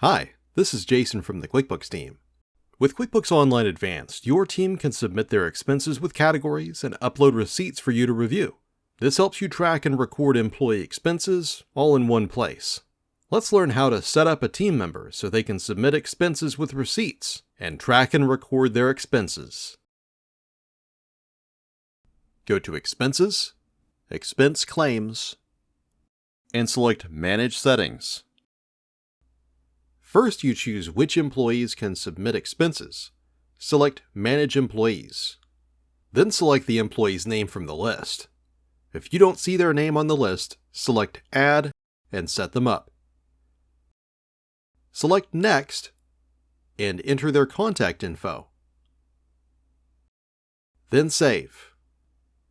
Hi, this is Jason from the QuickBooks team. With QuickBooks Online Advanced, your team can submit their expenses with categories and upload receipts for you to review. This helps you track and record employee expenses all in one place. Let's learn how to set up a team member so they can submit expenses with receipts and track and record their expenses. Go to Expenses, Expense Claims, and select Manage Settings. First, you choose which employees can submit expenses. Select Manage Employees. Then select the employee's name from the list. If you don't see their name on the list, select Add and set them up. Select Next and enter their contact info. Then save.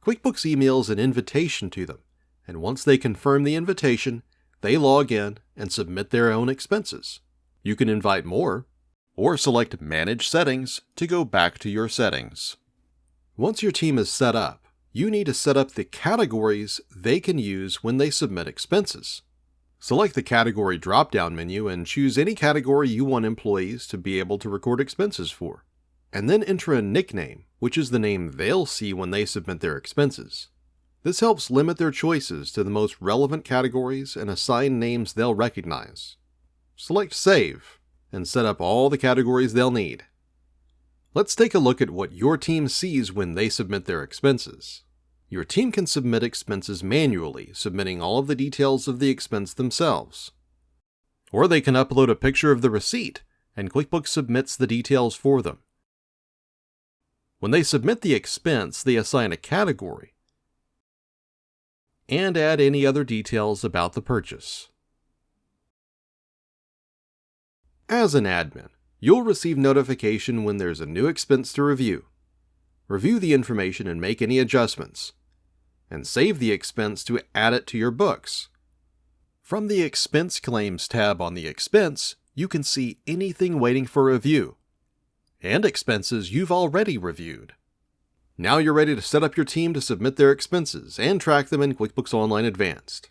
QuickBooks emails an invitation to them, and once they confirm the invitation, they log in and submit their own expenses. You can invite more, or select Manage Settings to go back to your settings. Once your team is set up, you need to set up the categories they can use when they submit expenses. Select the Category drop-down menu and choose any category you want employees to be able to record expenses for, and then enter a nickname, which is the name they'll see when they submit their expenses. This helps limit their choices to the most relevant categories and assign names they'll recognize. Select Save, and set up all the categories they'll need. Let's take a look at what your team sees when they submit their expenses. Your team can submit expenses manually, submitting all of the details of the expense themselves. Or they can upload a picture of the receipt, and QuickBooks submits the details for them. When they submit the expense, they assign a category and add any other details about the purchase. As an admin, you'll receive notification when there's a new expense to review. Review the information and make any adjustments, and save the expense to add it to your books. From the Expense Claims tab on the expense, you can see anything waiting for review, and expenses you've already reviewed. Now you're ready to set up your team to submit their expenses and track them in QuickBooks Online Advanced.